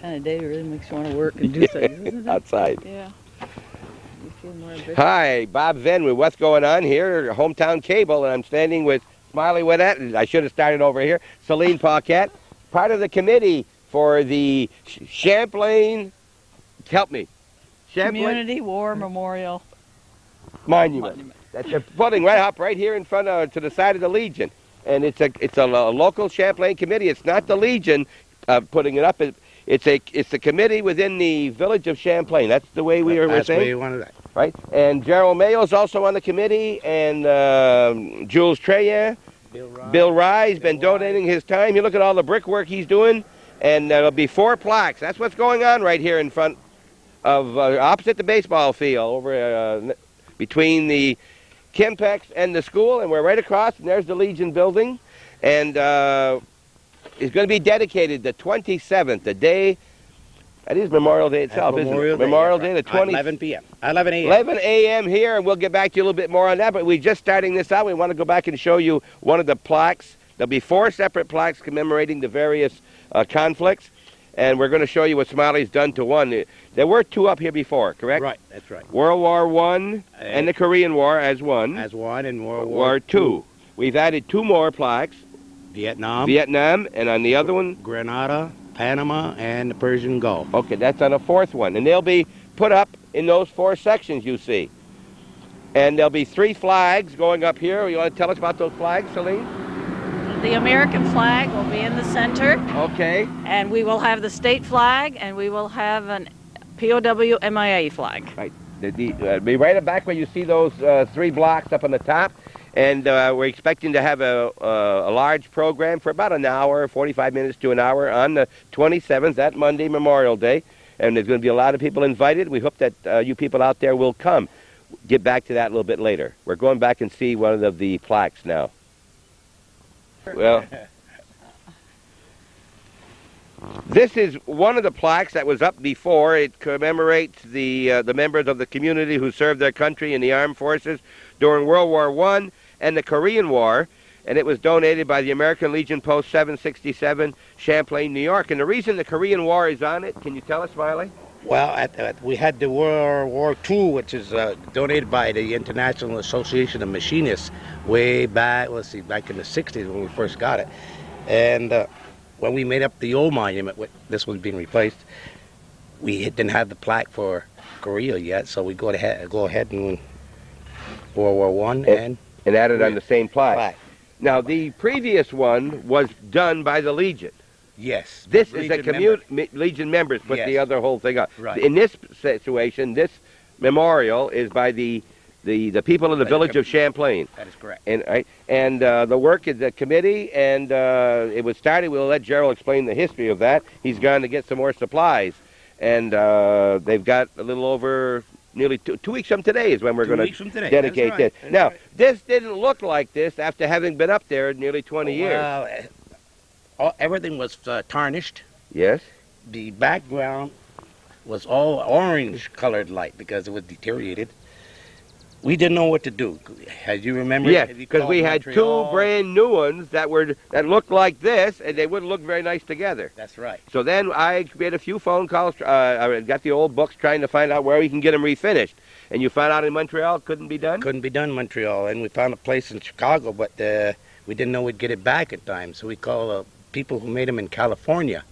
kind of day really makes you want to work and do things, doesn't it? Outside. Yeah. You feel more ambitious. Hi, Bob Venn with What's Going On here, Hometown Cable, and I'm standing with Smiley Winnett, and I should have started over here, Celine Paquette, part of the committee for the Champlain, help me, Champlain Community War Memorial Monument. That's they're putting right up right here in front of, to the side of the Legion. And it's a local Champlain committee. It's not the Legion putting it up. It's the committee within the village of Champlain. That's the way we were saying. That's the way you wanted that. Right. And Gerald Mayo's also on the committee, and Jules Treya. Bill Rye's been donating his time. You look at all the brickwork he's doing, and there'll be 4 plaques. That's what's going on right here in front of, opposite the baseball field, over between the Kimpex and the school, and we're right across, and there's the Legion building, and it's going to be dedicated the 27th, the day, that is Memorial Day itself, isn't it? Memorial Day, the 20th. 11 p.m. 11 a.m. 11 a.m. here, and we'll get back to you a little bit more on that, but we're just starting this out. We want to go back and show you one of the plaques. There'll be 4 separate plaques commemorating the various conflicts, and we're going to show you what Smiley's done to one. There were 2 up here before, correct? Right, that's right. World War I and the Korean War as one. As one, and World War II. We've added 2 more plaques. Vietnam, and on the other one? Grenada, Panama, and the Persian Gulf. Okay, that's on a 4th one. And they'll be put up in those 4 sections you see. And there'll be 3 flags going up here. You want to tell us about those flags, Celine? The American flag will be in the center. Okay. And we will have the state flag, and we will have an POW MIA flag. Right. Be right back where you see those 3 blocks up on the top. And we're expecting to have a large program for about an hour, 45 minutes to an hour on the 27th, that Monday, Memorial Day. And there's going to be a lot of people invited. We hope that you people out there will come. Get back to that a little bit later. We're going back and see one of the plaques now. Well, this is one of the plaques that was up before. It commemorates the members of the community who served their country in the armed forces during World War I and the Korean War, and it was donated by the American Legion Post 767, Champlain, New York. And the reason the Korean War is on it, can you tell us, Smiley? Well, we had the World War II, which is donated by the International Association of Machinists way back, let's see, back in the 60s when we first got it. And when we made up the old monument, this one's being replaced, we didn't have the plaque for Korea yet, so we go ahead and World War I and added on the same plaque. Now, the previous one was done by the Legion. Yes. This is a Legion members put the other whole thing up. Right. In this situation, this memorial is by the people of the village of Champlain. That is correct. And the work is a committee, and it was started. We'll let Gerald explain the history of that. He's gone to get some more supplies, and they've got a little over nearly 2 weeks from today is when we're going to dedicate this. Now, this didn't look like this after having been up there nearly 20 years. Everything was tarnished. Yes. The background was all orange-colored light because it was deteriorated. We didn't know what to do. As you remember? Yes, because we had 2 brand new ones that looked like this, and they wouldn't look very nice together. That's right. So then I made a few phone calls. I got the old books trying to find out where we can get them refinished. And you found out in Montreal it couldn't be done? Couldn't be done in Montreal. And we found a place in Chicago, but we didn't know we'd get it back in time. So we called people who made them in California.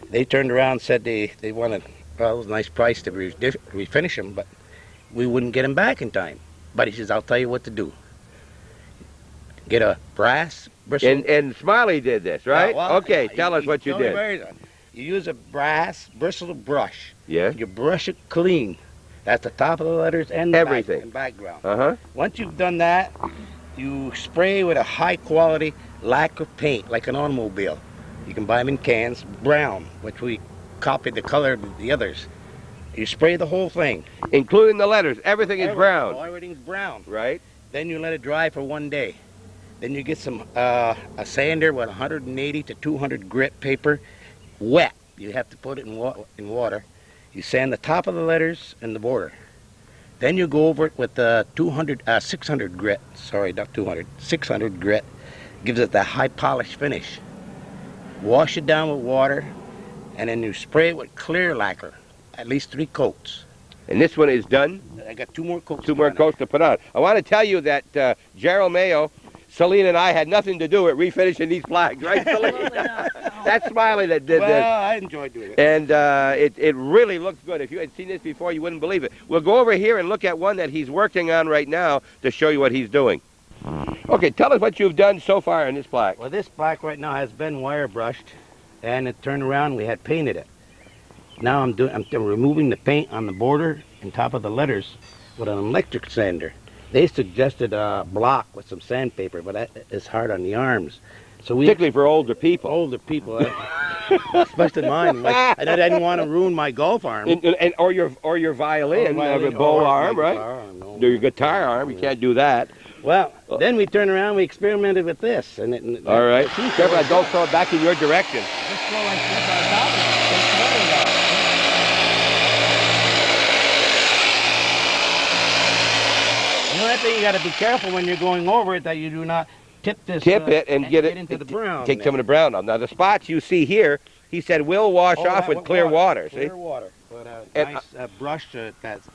They turned around and said they wanted, well, it was a nice price to refinish them, but we wouldn't get them back in time. But he says, I'll tell you what to do. Get a brass bristle. And Smiley did this, right? Well, okay, tell us what you did. You use a brass bristle brush. Yeah. You brush it clean. That's the top of the letters and the background. Uh-huh. Once you've done that, you spray with a high-quality lacquer paint, like an automobile. You can buy them in cans, brown, which we copied the color of the others. You spray the whole thing. Including the letters. Everything is brown. Everything's brown. Right. Then you let it dry for 1 day. Then you get some a sander with 180 to 200 grit paper, wet. You have to put it in water. You sand the top of the letters and the border. Then you go over it with 600 grit. Sorry, not 200. 600 grit. Gives it that high polish finish. Wash it down with water and then you spray it with clear lacquer, at least 3 coats. And this one is done? I got 2 more coats. 2 more coats to put on. I want to tell you that Gerald Mayo, Celine, and I had nothing to do with refinishing these flags, right, Celine? That's Smiley that did this. Well, I enjoyed doing it. And it really looks good. If you had seen this before, you wouldn't believe it. We'll go over here and look at one that he's working on right now to show you what he's doing. Okay, tell us what you've done so far in this plaque. Well, this plaque right now has been wire brushed, and it turned around, we had painted it. Now I'm removing the paint on the border and top of the letters with an electric sander. They suggested a block with some sandpaper, but that is hard on the arms. So particularly for older people. Older people, especially mine. Like, and I didn't want to ruin my golf arm. Or your violin, bow arm, right? No. Or your guitar arm. You can't do that. Well, then we turned around, we experimented with this. And all right. Careful, don't throw it back in your direction. Just go like this on top of it. The only thing you got to be careful when you're going over it that you do not tip this. Tip it and get it into the brown. Take some of the brown off. Now the spots you see here, he said will wash off with clear water. Clear water. But nice brush that's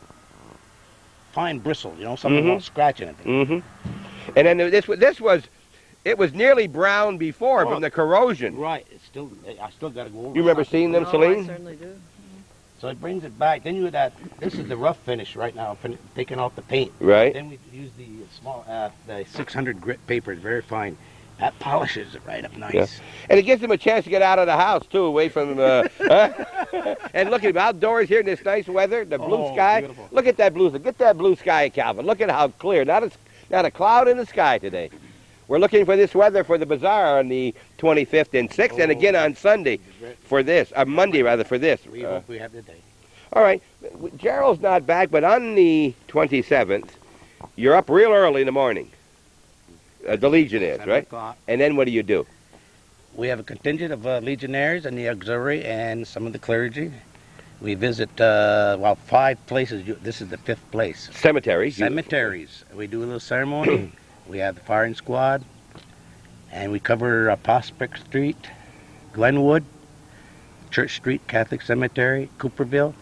fine bristle. You know, something won't scratch anything. And then it was nearly brown before from the corrosion. Right. I still got to go over. You remember seeing them, Celine? I certainly do. So it brings it back. Then this is the rough finish right now, taking off the paint. Right. Then we use the small, the 600 grit paper. It's very fine. That polishes it right up nice. Yeah. And it gives them a chance to get out of the house too, away from. And look at outdoors here in this nice weather, the blue sky. Beautiful. Look at that blue. Get that blue sky, Calvin. Look at how clear. Not a cloud in the sky today. We're looking for this weather for the bazaar on the 25th and 6th, and again on Sunday for this, Monday rather for this. We hope we have the day. All right, Gerald's not back, but on the 27th, you're up real early in the morning. The Legion is, right? 7:00. And then what do? We have a contingent of legionnaires and the auxiliary and some of the clergy. We visit, 5 places. This is the 5th place. Cemeteries. Cemeteries. We do a little ceremony. We have the firing squad, and we cover Prospect Street, Glenwood, Church Street, Catholic Cemetery, Cooperville.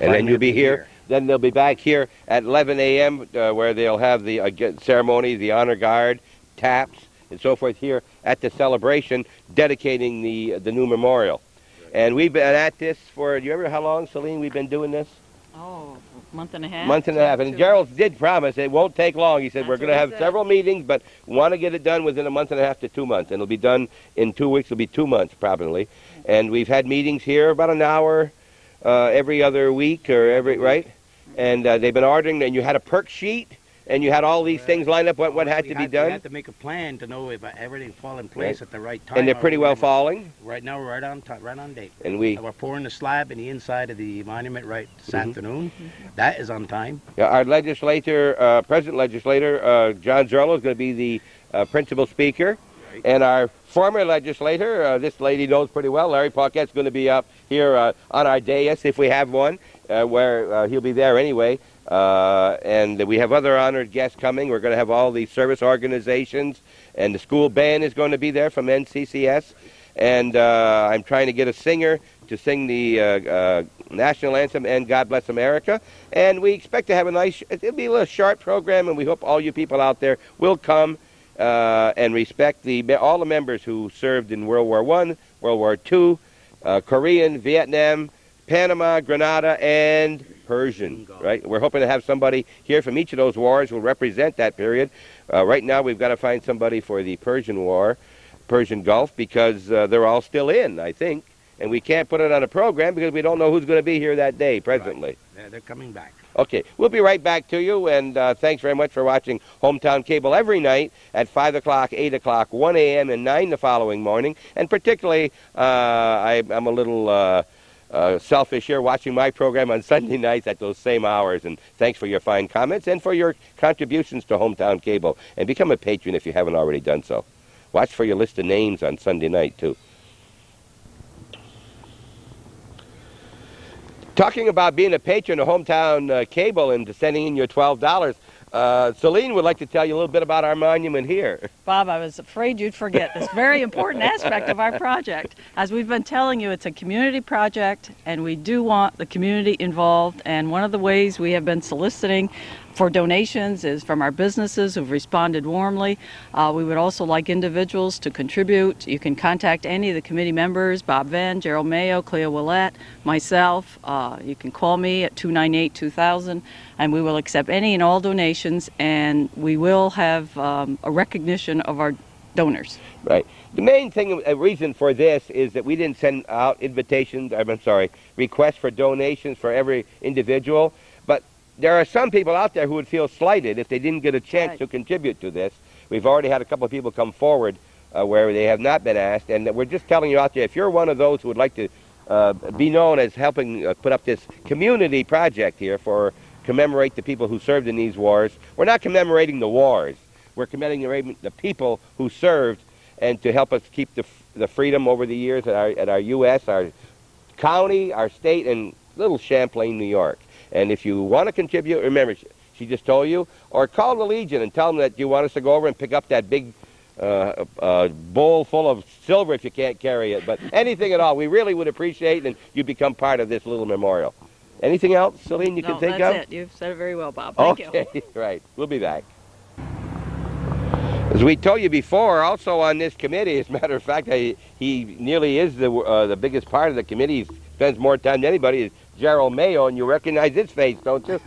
And then you'll be here. Then they'll be back here at 11 a.m. Where they'll have the ceremony, the honor guard, taps, and so forth here at the celebration, dedicating the new memorial. Right. And we've been at this for, do you remember how long, Celine, we've been doing this? Oh, month and a half. Month and a half. And Gerald did promise it won't take long. He said we're going to have several meetings, but want to get it done within a month and a half to 2 months. And it'll be done in 2 weeks. It'll be 2 months probably. And we've had meetings here about an hour every other week or right? And they've been ordering. And you had a perk sheet, and you had all these things lined up. What had to be done? We had to make a plan to know if everything fall in place at the right time. And they're pretty well falling. Right now, we're right on time, right on date. And we're pouring the slab in the inside of the monument right this afternoon. That is on time. Yeah, our legislator, present legislator, John Zerlo, is going to be the principal speaker. Right. And our former legislator, this lady knows pretty well, Larry Paquette's going to be up here on our dais if we have one, where he'll be there anyway. And we have other honored guests coming. We're going to have all the service organizations, and the school band is going to be there from NCCS. And I'm trying to get a singer to sing the national anthem and God Bless America. And we expect to have it'll be a little short program, and we hope all you people out there will come and respect all the members who served in World War I, World War II, Korean, Vietnam, Panama, Grenada, and Persian, right? We're hoping to have somebody here from each of those wars who will represent that period. Right now, we've got to find somebody for the Persian War, Persian Gulf, because they're all still in, I think. And we can't put it on a program because we don't know who's going to be here that day presently. Right. They're coming back. Okay, we'll be right back to you, and thanks very much for watching Hometown Cable every night at 5 o'clock, 8 o'clock, 1 a.m., and 9 the following morning. And particularly, I'm a little selfish here watching my program on Sunday nights at those same hours. And thanks for your fine comments and for your contributions to Hometown Cable. And become a patron if you haven't already done so. Watch for your list of names on Sunday night, too. Talking about being a patron of Hometown Cable and sending in your $12, Celine would like to tell you a little bit about our monument here. Bob, I was afraid you'd forget this very important aspect of our project. As we've been telling you, it's a community project, and we do want the community involved. And one of the ways we have been soliciting for donations is from our businesses who've responded warmly. We would also like individuals to contribute. You can contact any of the committee members, Bob Venn, Gerald Mayo, Cleo Willette, myself. You can call me at 298-2000, and we will accept any and all donations, and we will have a recognition of our donors. Right. The main thing, a reason for this is that we didn't send out invitations, requests for donations for every individual, but there are some people out there who would feel slighted if they didn't get a chance to contribute to this. We've already had a couple of people come forward where they have not been asked, and we're just telling you out there, if you're one of those who would like to be known as helping put up this community project here for commemorate the people who served in these wars. We're not commemorating the wars. We're commemorating the people who served and to help us keep the freedom over the years at our U.S., our county, our state, and little Champlain, New York. And if you want to contribute, remember, she just told you, or call the Legion and tell them that you want us to go over and pick up that big bowl full of silver if you can't carry it. But anything at all, we really would appreciate, and you become part of this little memorial. Anything else, Celine, you can think of? No, that's it. You've said it very well, Bob. Thank you. Okay, right. We'll be back. As we told you before, also on this committee, as a matter of fact, he nearly is the biggest part of the committee. He spends more time than anybody. Is Gerald Mayo, and you recognize his face, don't you?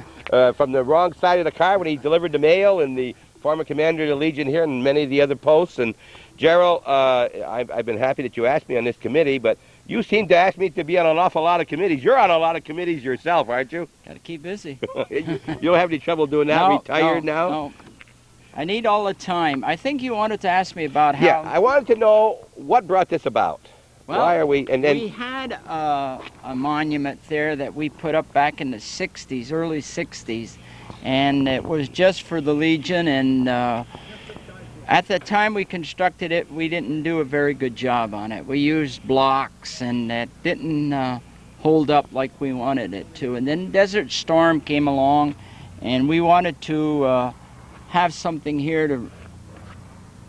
From the wrong side of the car when he delivered the mail, and the former commander of the Legion here, and many of the other posts. And Gerald, I've been happy that you asked me on this committee, but you seem to ask me to be on an awful lot of committees. You're on a lot of committees yourself, aren't you? Got to keep busy. You don't have any trouble doing that? No, Retired now? No. I need all the time. I think you wanted to ask me about how... Yeah, I wanted to know what brought this about. Well, why are we... And then we had a monument there that we put up back in the 60s, early 60s, and it was just for the Legion, and at the time we constructed it, we didn't do a very good job on it. We used blocks, and it didn't hold up like we wanted it to. And then Desert Storm came along, and we wanted to have something here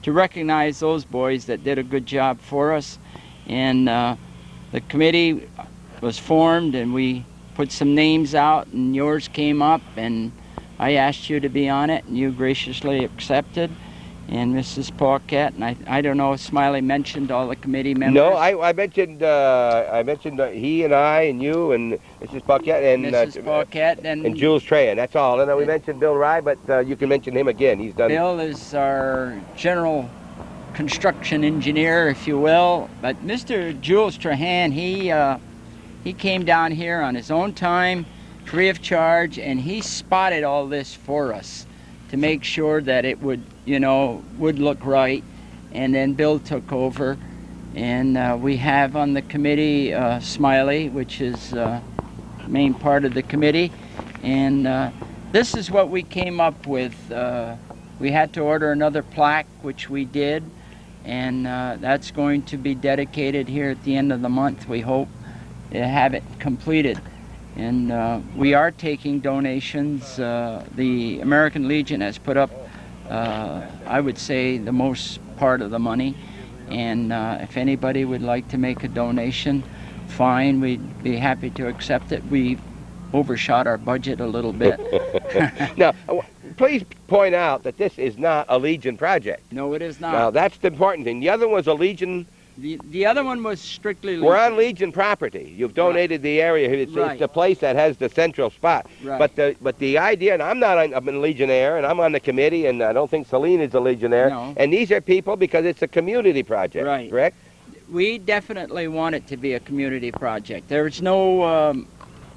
to recognize those boys that did a good job for us. And the committee was formed, and we put some names out, and yours came up, and I asked you to be on it, and you graciously accepted. And Mrs. Paquette, and I don't know if Smiley mentioned all the committee members. No, I mentioned he and I and you and Mrs. Paquette and Mrs. Paquette and Jules Trahan. That's all. And then we mentioned Bill Rye, but you can mention him again. He's done. Bill is our general construction engineer, if you will. But Mr. Jules Trahan, he came down here on his own time, free of charge, and he spotted all this for us to make sure that it would, would look right. And then Bill took over, and we have on the committee Smiley, which is the main part of the committee. And this is what we came up with. We had to order another plaque, which we did, and that's going to be dedicated here at the end of the month, we hope, to have it completed. And we are taking donations. The American Legion has put up, I would say, the most part of the money. And if anybody would like to make a donation, fine, we'd be happy to accept it. We overshot our budget a little bit. Now, please point out that this is not a Legion project. No, it is not. Now, that's the important thing. The other one was a Legion. The other one was strictly Legion. We're on Legion property. You've donated the area. It's the place that has the central spot. Right. But the idea, and I'm a Legionnaire, and I'm on the committee, and I don't think Celine is a Legionnaire. No. And these are people because it's a community project, right. Correct? We definitely want it to be a community project. There's no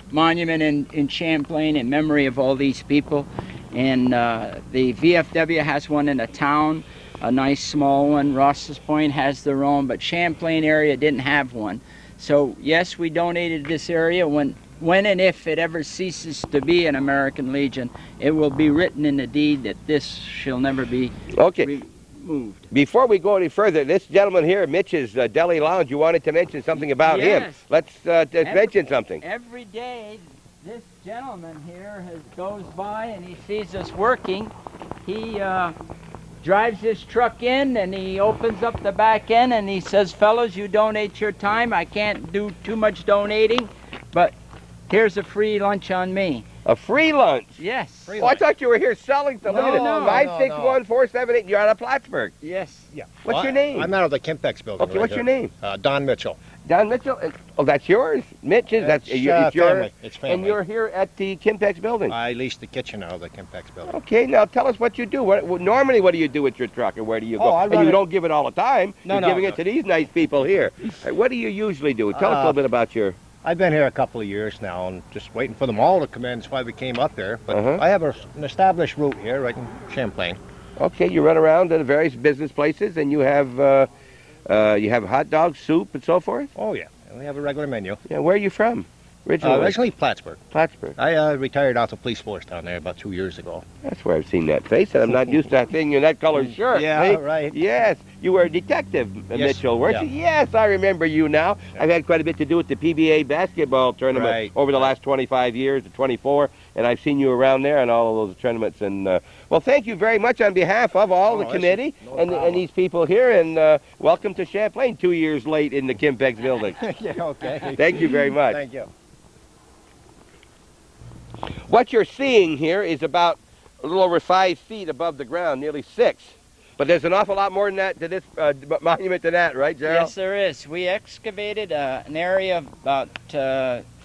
monument in Champlain in memory of all these people. And the VFW has one in a town, a nice small one. Ross's Point has their own, but Champlain area didn't have one. So yes, we donated this area. When and if it ever ceases to be an American Legion, it will be written in the deed that this shall never be removed. Before we go any further, this gentleman here, Mitch's Deli Lounge, you wanted to mention something about him. Let's mention something. Every day this gentleman here goes by and he sees us working. He drives his truck in and he opens up the back end and he says, fellows, you donate your time. I can't do too much donating, but here's a free lunch on me. A free lunch? Yes. Free lunch. I thought you were here selling stuff. Look at it. No, 561-478. You're out of Plattsburgh. Yes. Yeah. What's your name? I'm out of the Kimpex building. Okay, what's your name? Don Mitchell. Don Mitchell? Oh, that's yours? Mitch's? It's yours? Family. It's family. And you're here at the Kimpex building? I leased the kitchen out of the Kimpex building. Okay, now tell us what you do. Normally, what do you do with your truck, and where do you go? I And run you it- don't give it all the time. No, You're giving it to these nice people here. What do you usually do? Tell us a little bit about your... I've been here a couple of years now and just waiting for them all to come in. That's why we came up there. But I have an established route here right in Champlain. Okay, you run around to the various business places, and you have hot dogs, soup, and so forth? Oh, yeah. And we have a regular menu. Yeah, where are you from? Originally Plattsburgh. Plattsburgh. I retired out the police force down there about 2 years ago. That's where I've seen that face, and I'm not used to seeing you in that colored shirt. Yeah, see? right. Yes, you were a detective, Mitchell, weren't you? Yes, I remember you now. Yeah. I've had quite a bit to do with the PBA basketball tournament Right. over the last 25 years, or 24, and I've seen you around there in all of those tournaments. And well, thank you very much on behalf of all the committee and these people here, and welcome to Champlain 2 years late in the Kimpex building. Yeah, okay. Thank you very much. Thank you. What you're seeing here is about a little over 5 feet above the ground, nearly 6. But there's an awful lot more than that to this monument than that, right, Gerald? Yes, there is. We excavated an area of about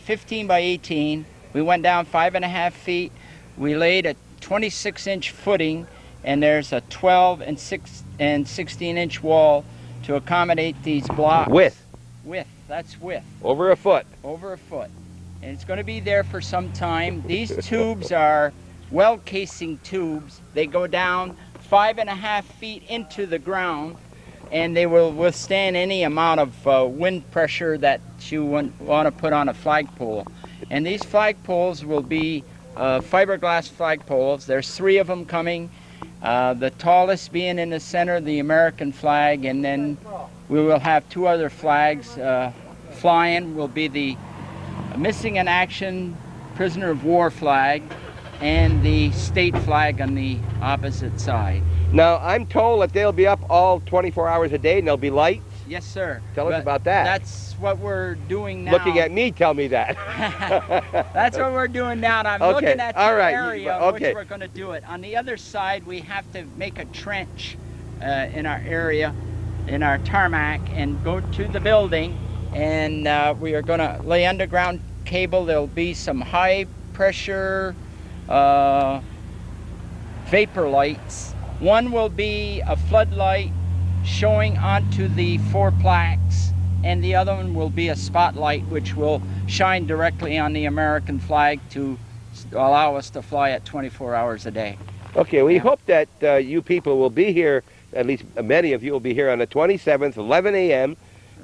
15 by 18. We went down 5.5 feet. We laid a 26-inch footing, and there's a 12 and 16-inch wall to accommodate these blocks. Width. Width. That's width. Over a foot. Over a foot. And it's going to be there for some time. These tubes are well casing tubes. They go down 5.5 feet into the ground, and they will withstand any amount of wind pressure that you want to put on a flagpole. And these flagpoles will be fiberglass flagpoles. There's 3 of them coming. The tallest being in the center, the American flag, and then we will have 2 other flags flying. Will be the Missing in Action Prisoner of War flag and the state flag on the opposite side. Now, I'm told that they'll be up all 24 hours a day and they'll be lights. Yes, sir. Tell us about that. That's what we're doing now. Looking at me, tell me that. That's what we're doing now, and I'm Okay, looking at the all right, area in okay. which we're going to do it. On the other side, we have to make a trench in our area, in our tarmac, and go to the building, and we are going to lay underground cable. There'll be some high pressure vapor lights. One will be a floodlight showing onto the 4 plaques, and the other one will be a spotlight which will shine directly on the American flag to allow us to fly at 24 hours a day. Okay, we hope that you people will be here, at least many of you will be here on the 27th, 11 a.m.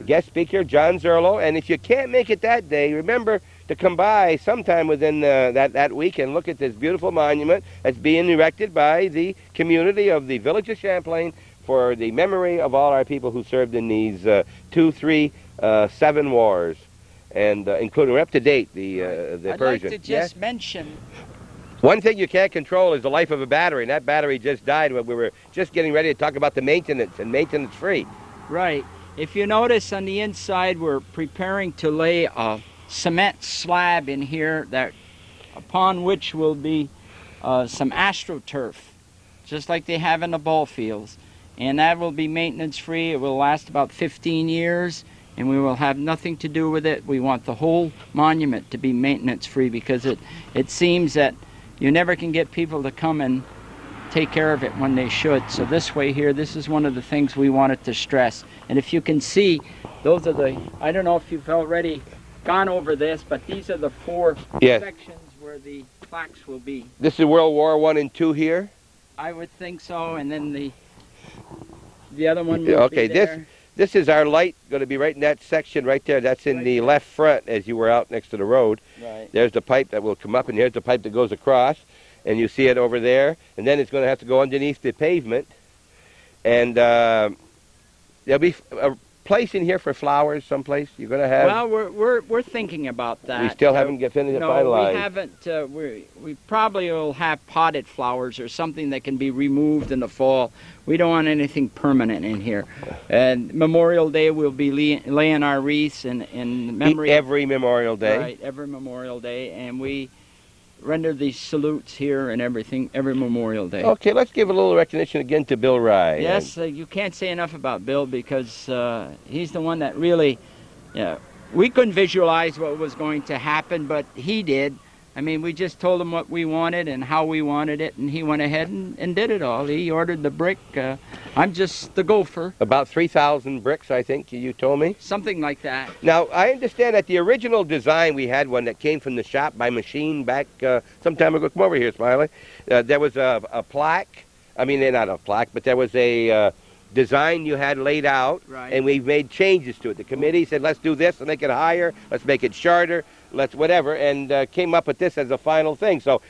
Guest speaker, John Zerlo. And if you can't make it that day, remember to come by sometime within that week and look at this beautiful monument that's being erected by the community of the village of Champlain for the memory of all our people who served in these 2, 3, 7 wars, and including, we're up to date, the I'd Persian. like to just mention, One thing you can't control is the life of a battery, and that battery just died when we were just getting ready to talk about the maintenance, and maintenance free. right, if you notice on the inside, we're preparing to lay a cement slab in here that upon which will be some astroturf, just like they have in the ball fields. And that will be maintenance free. It will last about 15 years, and we will have nothing to do with it. We want the whole monument to be maintenance free, because it seems that you never can get people to come and take care of it when they should. So this way here, this is one of the things we wanted to stress. And if you can see, those are the, I don't know if you've already gone over this, but these are the 4 Yes. sections where the plaques will be. This is World War I and II here? I would think so, and then the other one will Okay, be there. this is our light going to be right in that section right there. That's in Right the there. left front as you were out next to the road. Right. There's the pipe that will come up, and here's the pipe that goes across, and you see it over there. And then it's going to have to go underneath the pavement, and there'll be place in here for flowers someplace? You're going to have... Well, we're thinking about that. We still haven't finished the No, finalized. we haven't. We probably will have potted flowers or something that can be removed in the fall. We don't want anything permanent in here. And Memorial Day, we'll be laying our wreaths in memory. Every Memorial Day? Right, every Memorial Day. And we render these salutes here and everything every Memorial Day. Okay, let's give a little recognition again to Bill Rye. Yes, you can't say enough about Bill because he's the one that really, we couldn't visualize what was going to happen, but he did. I mean, we just told him what we wanted and how we wanted it, and he went ahead and did it all. He ordered the brick. I'm just the gopher. About 3,000 bricks, I think you told me? Something like that. Now, I understand that the original design, we had one that came from the shop by machine back some time ago. Come over here, Smiley. There was a plaque. I mean, not a plaque, but there was a design you had laid out, right. And we've made changes to it. The committee said, let's do this and make it higher. Let's make it shorter. Let's whatever, and came up with this as a final thing. So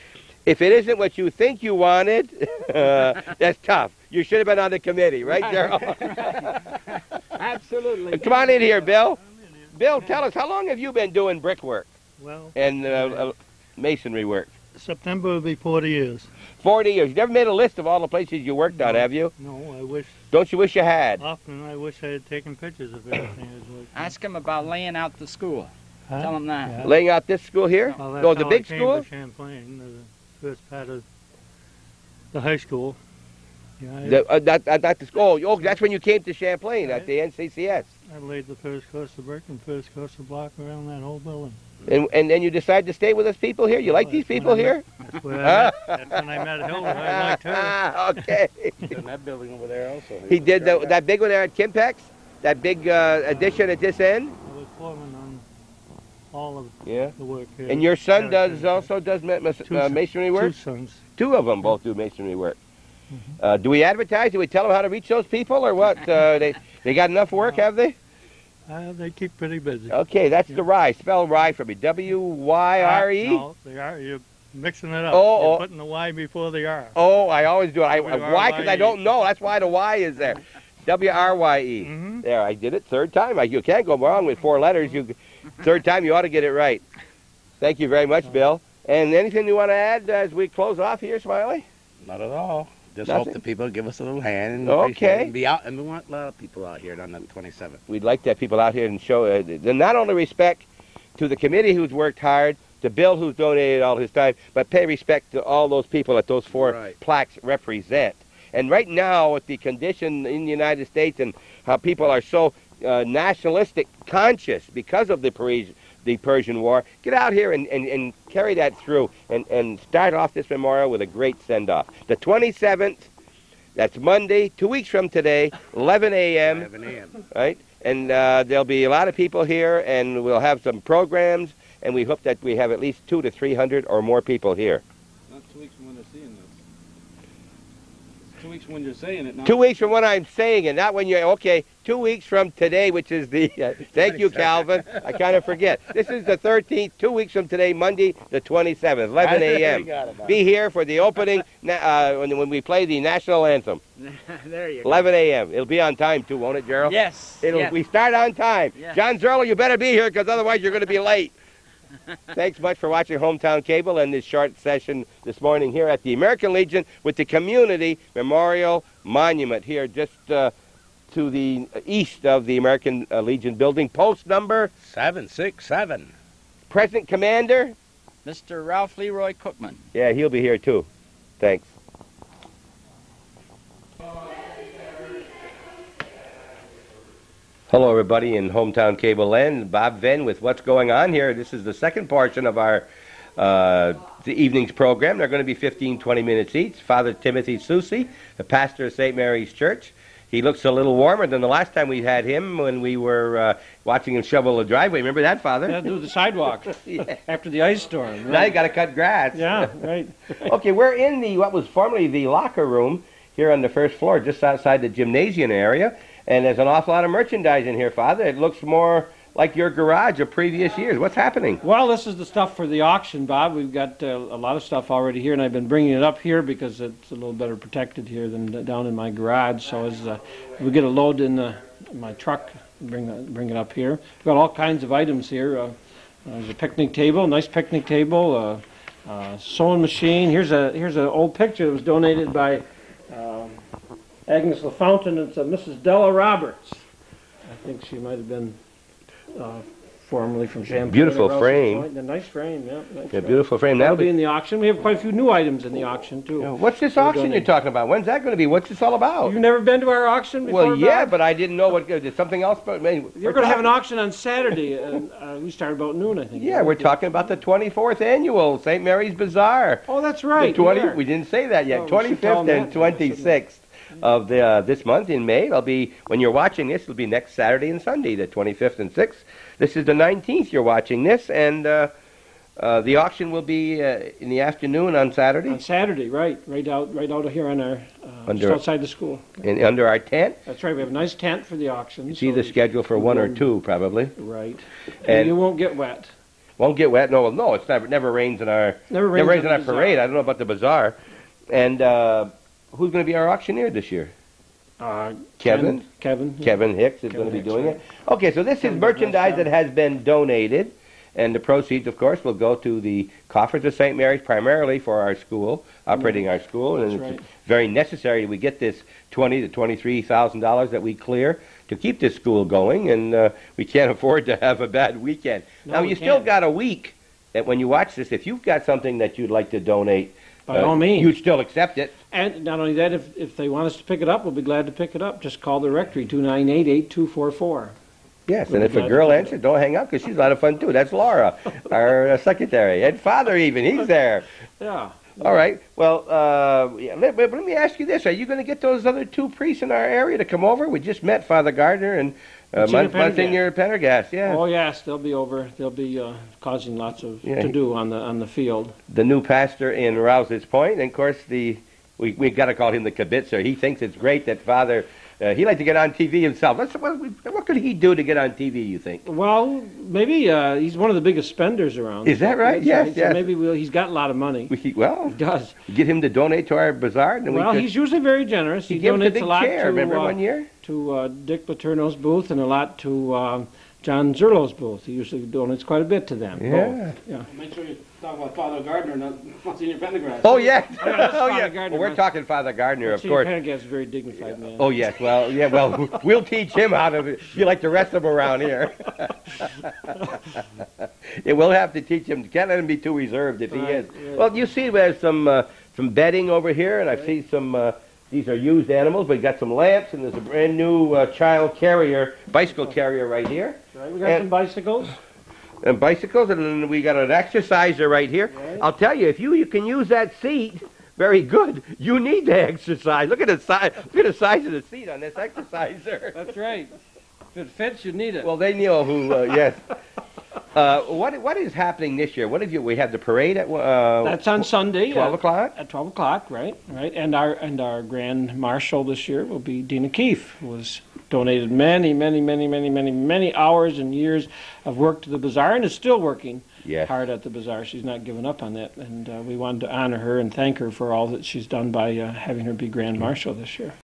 if it isn't what you think you wanted, that's tough. You should have been on the committee, right, Daryl? Right. Absolutely. Come on in here, Bill. Bill, tell us, how long have you been doing brickwork Well, and masonry work? September will be 40 years. 40 years. You never made a list of all the places you worked on, have you? No, I wish. Don't you wish you had? Often I wish I had taken pictures of everything. Ask him about laying out the school. Huh? Tell him that. Yeah. Laying out this school here? Well, that's No, the how big I came school? to Champlain, the first part of the high school. Yeah, Not the school. Oh, that's when you came to Champlain at the NCCS. I laid the first course of brick and first course of block around that whole building. And then you decided to stay with us people here? You like Well, these that's when people I here? That's when I met Hilda. I liked her. Okay. In that building over there also. He did that big one there at Kimpex? That big addition at this end? I was foreman on all of Yeah. the work here. And your son Character. does Two masonry work? Two sons. Two of them both do masonry work. Do we advertise? Do we tell them how to reach those people or what? They got enough work, have they? They keep pretty busy. Okay, that's the Rye. Spell Rye for me. W-Y-R-E? No, they are. You're mixing it up. Oh, You're putting the Y before the R. Oh, I always do it. Why? Because I W-R-Y-E. don't know. That's why the Y is there. W-R-Y-E. Mhm. There, I did it. Third time. You can't go wrong with 4 letters. Third time, you ought to get it right. Thank you very much, Bill. And anything you want to add as we close off here, Smiley? Not at all. Just Nothing? hope the people give us a little hand and Okay. appreciate it and be out. And we want a lot of people out here on the 27th. We'd like to have people out here and show not only respect to the committee who's worked hard, to Bill who's donated all his time, but pay respect to all those people that those 4 Right. plaques represent. And right now, with the condition in the United States and how people are so nationalistic conscious because of the Persian War, get out here and carry that through and start off this memorial with a great send-off. The 27th, that's Monday, 2 weeks from today, 11 a.m. 11 a.m. Right? And there'll be a lot of people here, and we'll have some programs, and we hope that we have at least 200 to 300 or more people here. Not 2 weeks from when they're seeing this. 2 weeks from when you're saying it. Not 2 weeks from when I'm saying it, not when you're, okay, 2 weeks from today, which is the, thank you, Calvin, I kind of forget. This is the 13th, 2 weeks from today, Monday, the 27th, 11 a.m. Be here for the opening, when we play the national anthem. There you go. 11 a.m. It'll be on time, too, won't it, Gerald? Yes. yes. We start on time. Yeah. John Zerlo, you better be here, because otherwise you're going to be late. Thanks much for watching Hometown Cable and this short session this morning here at the American Legion with the Community Memorial Monument here just to the east of the American Legion building. Post number 767. Present Commander. Mr. Ralph Leroy Cookman. Yeah, he'll be here too. Thanks. Hello, everybody in Hometown Cable Land. Bob Venn with what's going on here. This is the second portion of our the evening's program. They're going to be 15, 20 minutes each. Father Timothy Susi, the pastor of St. Mary's Church. He looks a little warmer than the last time we had him when we were watching him shovel the driveway. Remember that, Father? Yeah, do the sidewalk after the ice storm. Right? Now you got to cut grass. Yeah, right. Okay, we're in what was formerly the locker room here on the first floor, just outside the gymnasium area. And there's an awful lot of merchandise in here, Father. It looks more like your garage of previous years. What's happening? Well, this is the stuff for the auction, Bob. We've got a lot of stuff already here, and I've been bringing it up here because it's a little better protected here than down in my garage. So as we get a load in my truck bring it up here. We've got all kinds of items here. There's a picnic table, nice picnic table, sewing machine. Here's an old picture that was donated by Agnes LaFountain. It's Mrs. Della Roberts. I think she might have been formerly from Champlain. Beautiful frame. A nice frame, yeah. Nice Yeah, beautiful frame. That'll be in the auction. We have quite a few new items in the auction, too. What's this auction you're talking about? When's that going to be? What's this all about? You've never been to our auction before? Well, yeah, Bob? but I didn't know what. Did something else? But You're going to have an auction on Saturday, and we start about noon, I think. Yeah, we're talking about the 24th annual St. Mary's Bazaar. Oh, that's right. We didn't say that yet. 25th and 26th of this month in May. It'll be, when you're watching this, it'll be next Saturday and Sunday, the 25th and 6th. This is the 19th you're watching this, and the auction will be in the afternoon on Saturday. On Saturday, right out of here on our just outside the school. Under our tent. That's right. We have a nice tent for the auction. See the schedule for one or two, probably. Right. And you won't get wet. Won't get wet. No, it's never rains in our rains in our parade. I don't know about the bazaar. And who's going to be our auctioneer this year? Kevin Hicks is going to be doing it. Okay, so this is merchandise that has been donated, and the proceeds, of course, will go to the coffers of St. Mary's, primarily for our school, operating our school, and it's very necessary we get this $20,000 to $23,000 that we clear to keep this school going, and we can't afford to have a bad weekend. Now, you still got a week that when you watch this, if you've got something that you'd like to donate, by all means. You'd still accept it. And not only that, if they want us to pick it up, we'll be glad to pick it up. Just call the rectory, 298-8244. Yes, and if a girl answers, don't hang up, because she's a lot of fun, too. That's Laura, our secretary. And Father even, he's there. Yeah. All right. Well, let me ask you this. Are you going to get those other two priests in our area to come over? We just met Father Gardner and Monsignor Pendergast. Yeah. Oh, yes, they'll be over. They'll be causing lots of to-do on the field. The new pastor in Rouse's Point, and of course we got to call him the kibitzer. He thinks it's great that Father. He'd like to get on TV himself. What could he do to get on TV, you think? Well, maybe he's one of the biggest spenders around. Is that right? Yes. So maybe he's got a lot of money. He does. Get him to donate to our bazaar. And he's usually very generous. He donates a lot chair, to, remember one year? To Dick Paterno's booth, and a lot to John Zerlo's booth. He usually donates quite a bit to them. Yeah. Yeah. Make sure you talk about Father Gardner, not Monsignor Pendergrass. Oh, yeah. Well, we're talking Father Gardner, of course. Pendergrass is a very dignified man. Oh, yes. Well, we'll teach him how to be like the rest of them around here. We'll have to teach him. Can't let him be too reserved if he is. Right. Well, you see there's some bedding over here, and I see some... these are used animals. We've got some lamps, and there's a brand new bicycle carrier right here. Right, we got some bicycles. And bicycles, and then we got an exerciser right here. Right. I'll tell you, if you can use that seat, very good. You need to exercise. Look at the size. Look at the size of the seat on this exerciser. That's right. If it fits, you need it. Well, they know who. Yes. What is happening this year? We have the parade at. That's on Sunday. 12 o'clock. At 12 o'clock, right. And our grand marshal this year will be Dina Keefe, who has donated many hours and years of work to the bazaar, and is still working hard at the bazaar. She's not given up on that, and we wanted to honor her and thank her for all that she's done by having her be grand marshal this year.